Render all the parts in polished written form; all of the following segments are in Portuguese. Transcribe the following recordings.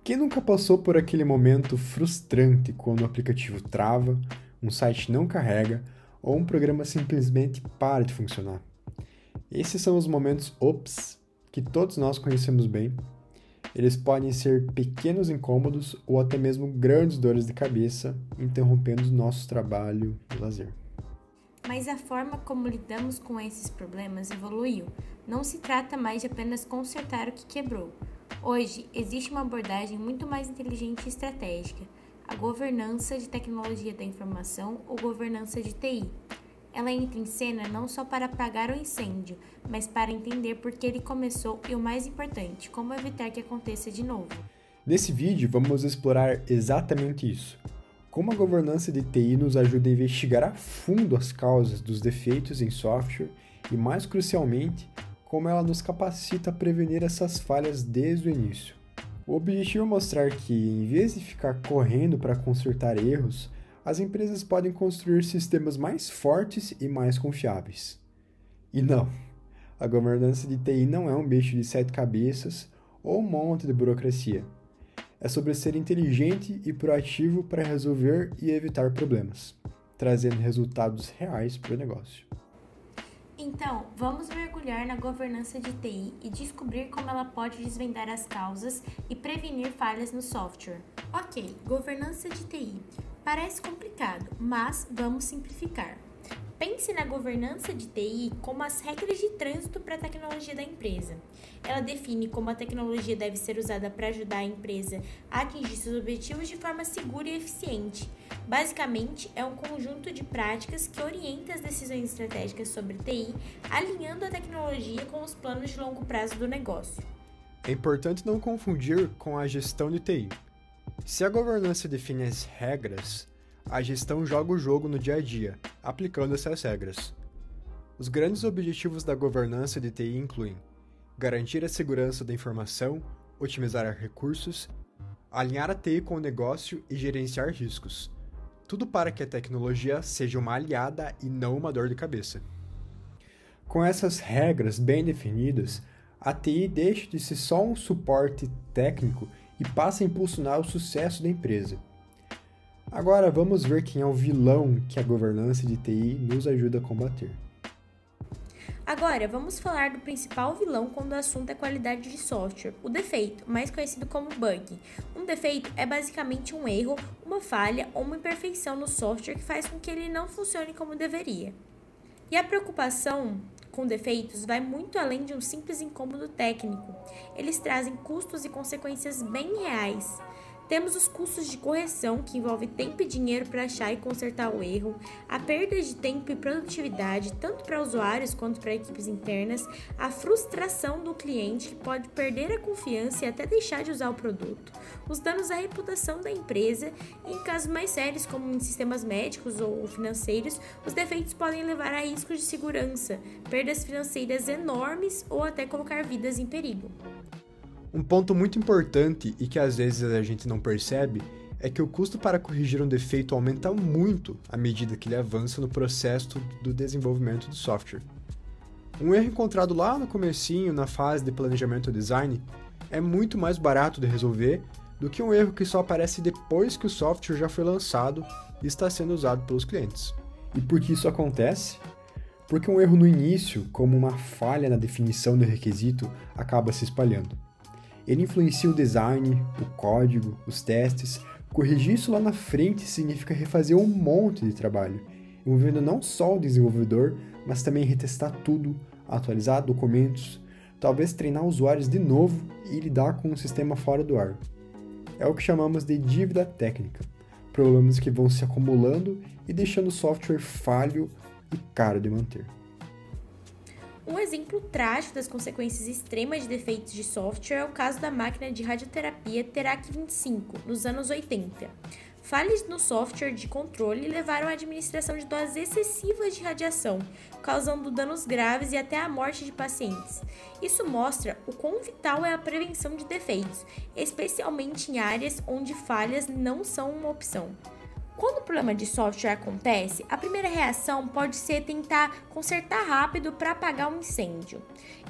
Quem nunca passou por aquele momento frustrante quando o aplicativo trava, um site não carrega ou um programa simplesmente para de funcionar? Esses são os momentos ops que todos nós conhecemos bem. Eles podem ser pequenos incômodos ou até mesmo grandes dores de cabeça, interrompendo o nosso trabalho e lazer. Mas a forma como lidamos com esses problemas evoluiu. Não se trata mais de apenas consertar o que quebrou. Hoje, existe uma abordagem muito mais inteligente e estratégica, a governança de tecnologia da informação ou governança de TI. Ela entra em cena não só para apagar o incêndio, mas para entender por que ele começou e, o mais importante, como evitar que aconteça de novo. Nesse vídeo, vamos explorar exatamente isso. Como a governança de TI nos ajuda a investigar a fundo as causas dos defeitos em software e, mais crucialmente, como ela nos capacita a prevenir essas falhas desde o início. O objetivo é mostrar que, em vez de ficar correndo para consertar erros, as empresas podem construir sistemas mais fortes e mais confiáveis. E não, a governança de TI não é um bicho de 7 cabeças ou um monte de burocracia. É sobre ser inteligente e proativo para resolver e evitar problemas, trazendo resultados reais para o negócio. Então, vamos mergulhar na governança de TI e descobrir como ela pode desvendar as causas e prevenir falhas no software. Ok, governança de TI. Parece complicado, mas vamos simplificar. Pense na governança de TI como as regras de trânsito para a tecnologia da empresa. Ela define como a tecnologia deve ser usada para ajudar a empresa a atingir seus objetivos de forma segura e eficiente. Basicamente, é um conjunto de práticas que orienta as decisões estratégicas sobre TI, alinhando a tecnologia com os planos de longo prazo do negócio. É importante não confundir com a gestão de TI. Se a governança define as regras, a gestão joga o jogo no dia a dia, aplicando essas regras. Os grandes objetivos da governança de TI incluem garantir a segurança da informação, otimizar recursos, alinhar a TI com o negócio e gerenciar riscos. Tudo para que a tecnologia seja uma aliada e não uma dor de cabeça. Com essas regras bem definidas, a TI deixa de ser só um suporte técnico e passa a impulsionar o sucesso da empresa. Agora vamos ver quem é o vilão que a governança de TI nos ajuda a combater. Agora, vamos falar do principal vilão quando o assunto é qualidade de software, o defeito, mais conhecido como bug. Um defeito é basicamente um erro, uma falha ou uma imperfeição no software que faz com que ele não funcione como deveria. E a preocupação com defeitos vai muito além de um simples incômodo técnico. Eles trazem custos e consequências bem reais. Temos os custos de correção, que envolve tempo e dinheiro para achar e consertar o erro, a perda de tempo e produtividade, tanto para usuários quanto para equipes internas, a frustração do cliente, que pode perder a confiança e até deixar de usar o produto, os danos à reputação da empresa e, em casos mais sérios, como em sistemas médicos ou financeiros, os defeitos podem levar a riscos de segurança, perdas financeiras enormes ou até colocar vidas em perigo. Um ponto muito importante e que às vezes a gente não percebe é que o custo para corrigir um defeito aumenta muito à medida que ele avança no processo do desenvolvimento do software. Um erro encontrado lá no comecinho, na fase de planejamento e design, é muito mais barato de resolver do que um erro que só aparece depois que o software já foi lançado e está sendo usado pelos clientes. E por que isso acontece? Porque um erro no início, como uma falha na definição do requisito, acaba se espalhando. Ele influencia o design, o código, os testes. Corrigir isso lá na frente significa refazer um monte de trabalho, envolvendo não só o desenvolvedor, mas também retestar tudo, atualizar documentos, talvez treinar usuários de novo e lidar com um sistema fora do ar. É o que chamamos de dívida técnica, problemas que vão se acumulando e deixando o software falho e caro de manter. Um exemplo trágico das consequências extremas de defeitos de software é o caso da máquina de radioterapia Terac 25, nos anos 80. Falhas no software de controle levaram à administração de doses excessivas de radiação, causando danos graves e até a morte de pacientes. Isso mostra o quão vital é a prevenção de defeitos, especialmente em áreas onde falhas não são uma opção. Quando o problema de software acontece, a primeira reação pode ser tentar consertar rápido para apagar um incêndio.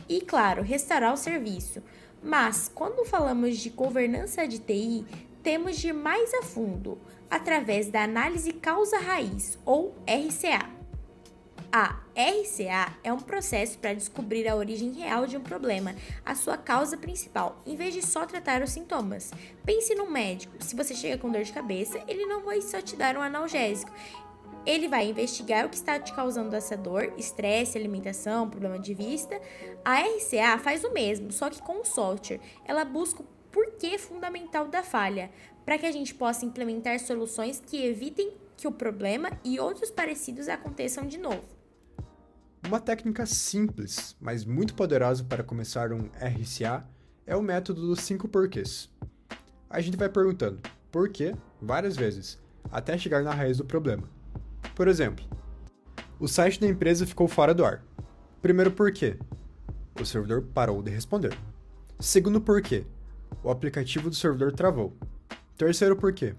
E, claro, restaurar o serviço. Mas, quando falamos de governança de TI, temos de ir mais a fundo, através da análise causa-raiz, ou RCA. A RCA é um processo para descobrir a origem real de um problema, a sua causa principal, em vez de só tratar os sintomas. Pense num médico. Se você chega com dor de cabeça, ele não vai só te dar um analgésico. Ele vai investigar o que está te causando essa dor, estresse, alimentação, problema de vista. A RCA faz o mesmo, só que com o software. Ela busca o porquê fundamental da falha, para que a gente possa implementar soluções que evitem que o problema e outros parecidos aconteçam de novo. Uma técnica simples, mas muito poderosa para começar um RCA é o método dos 5 porquês. A gente vai perguntando por quê várias vezes, até chegar na raiz do problema. Por exemplo, o site da empresa ficou fora do ar. Primeiro porquê, o servidor parou de responder. Segundo porquê, o aplicativo do servidor travou. Terceiro porquê,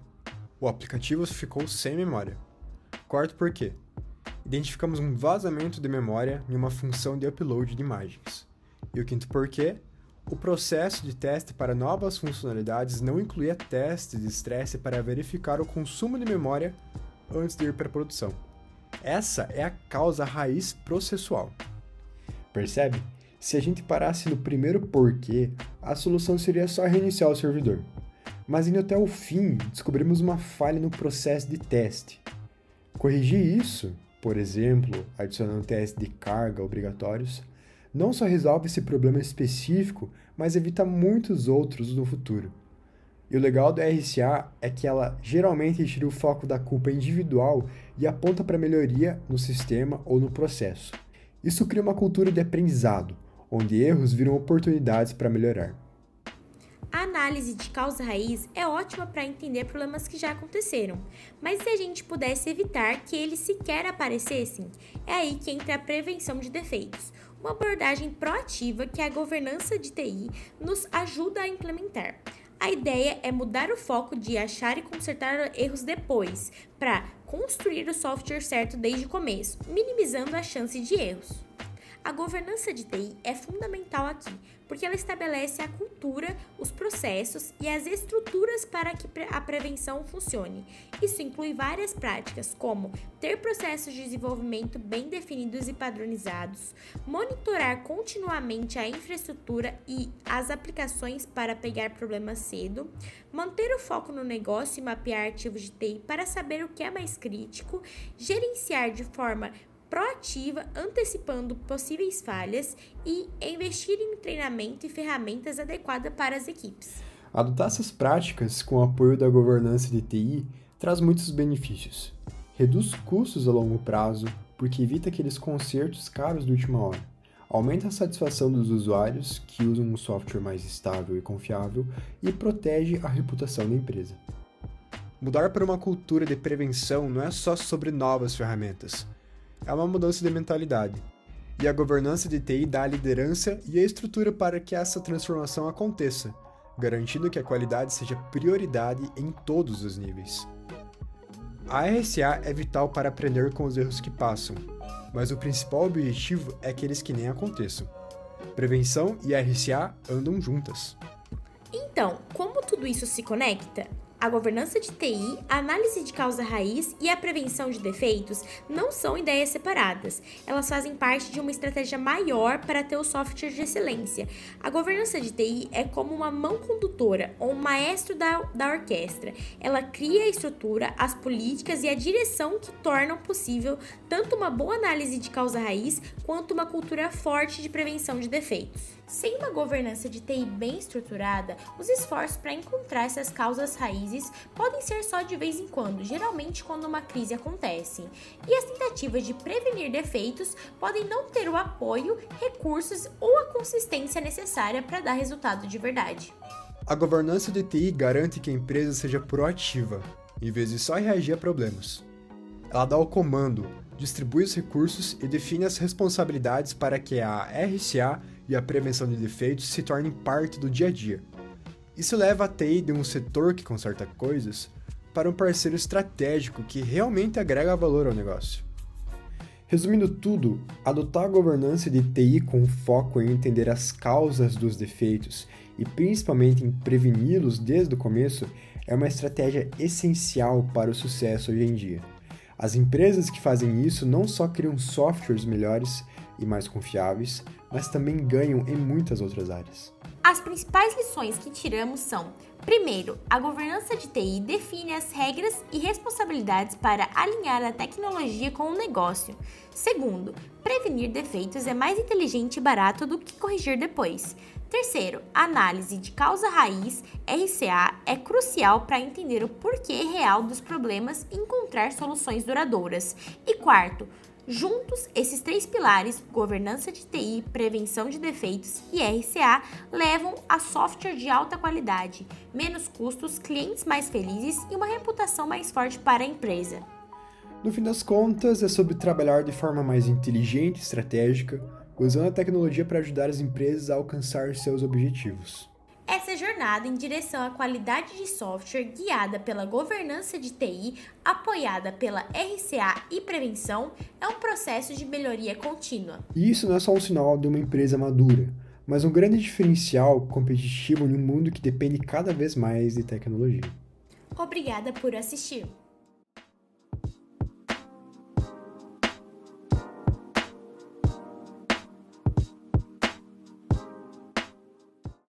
o aplicativo ficou sem memória. Quarto porquê, identificamos um vazamento de memória em uma função de upload de imagens. E o quinto porquê, o processo de teste para novas funcionalidades não incluía testes de estresse para verificar o consumo de memória antes de ir para a produção. Essa é a causa raiz processual. Percebe? Se a gente parasse no primeiro porquê, a solução seria só reiniciar o servidor. Mas indo até o fim, descobrimos uma falha no processo de teste. Corrigir isso, por exemplo, adicionando testes de carga obrigatórios, não só resolve esse problema específico, mas evita muitos outros no futuro. E o legal do RCA é que ela geralmente tira o foco da culpa individual e aponta para melhoria no sistema ou no processo. Isso cria uma cultura de aprendizado, onde erros viram oportunidades para melhorar. A análise de causa-raiz é ótima para entender problemas que já aconteceram, mas se a gente pudesse evitar que eles sequer aparecessem, é aí que entra a prevenção de defeitos, uma abordagem proativa que a governança de TI nos ajuda a implementar. A ideia é mudar o foco de achar e consertar erros depois, para construir o software certo desde o começo, minimizando a chance de erros. A governança de TI é fundamental aqui, porque ela estabelece a cultura, os processos e as estruturas para que a prevenção funcione. Isso inclui várias práticas, como ter processos de desenvolvimento bem definidos e padronizados, monitorar continuamente a infraestrutura e as aplicações para pegar problemas cedo, manter o foco no negócio e mapear ativos de TI para saber o que é mais crítico, gerenciar de forma proativa, antecipando possíveis falhas e investir em treinamento e ferramentas adequadas para as equipes. Adotar essas práticas com o apoio da governança de TI traz muitos benefícios. Reduz custos a longo prazo, porque evita aqueles consertos caros de última hora. Aumenta a satisfação dos usuários, que usam um software mais estável e confiável, e protege a reputação da empresa. Mudar para uma cultura de prevenção não é só sobre novas ferramentas. É uma mudança de mentalidade. E a governança de TI dá a liderança e a estrutura para que essa transformação aconteça, garantindo que a qualidade seja prioridade em todos os níveis. A RCA é vital para aprender com os erros que passam, mas o principal objetivo é aqueles que nem aconteçam. Prevenção e RCA andam juntas. Então, como tudo isso se conecta? A governança de TI, a análise de causa-raiz e a prevenção de defeitos não são ideias separadas. Elas fazem parte de uma estratégia maior para ter o software de excelência. A governança de TI é como uma mão condutora ou um maestro da orquestra. Ela cria a estrutura, as políticas e a direção que tornam possível tanto uma boa análise de causa-raiz quanto uma cultura forte de prevenção de defeitos. Sem uma governança de TI bem estruturada, os esforços para encontrar essas causas raízes podem ser só de vez em quando, geralmente quando uma crise acontece. E as tentativas de prevenir defeitos podem não ter o apoio, recursos ou a consistência necessária para dar resultado de verdade. A governança de TI garante que a empresa seja proativa, em vez de só reagir a problemas. Ela dá o comando, distribui os recursos e define as responsabilidades para que a RCA e a prevenção de defeitos se tornem parte do dia a dia. Isso leva a TI de um setor que conserta coisas para um parceiro estratégico que realmente agrega valor ao negócio. Resumindo tudo, adotar a governança de TI com foco em entender as causas dos defeitos e principalmente em preveni-los desde o começo é uma estratégia essencial para o sucesso hoje em dia. As empresas que fazem isso não só criam softwares melhores e mais confiáveis, mas também ganham em muitas outras áreas. As principais lições que tiramos são: primeiro, a governança de TI define as regras e responsabilidades para alinhar a tecnologia com o negócio. Segundo, prevenir defeitos é mais inteligente e barato do que corrigir depois. Terceiro, a análise de causa raiz, RCA, é crucial para entender o porquê real dos problemas e encontrar soluções duradouras. E quarto, juntos, esses três pilares, governança de TI, prevenção de defeitos e RCA, levam a software de alta qualidade, menos custos, clientes mais felizes e uma reputação mais forte para a empresa. No fim das contas, é sobre trabalhar de forma mais inteligente e estratégica, usando a tecnologia para ajudar as empresas a alcançar seus objetivos. Essa jornada em direção à qualidade de software, guiada pela governança de TI, apoiada pela RCA e prevenção, é um processo de melhoria contínua. E isso não é só um sinal de uma empresa madura, mas um grande diferencial competitivo em um mundo que depende cada vez mais de tecnologia. Obrigada por assistir!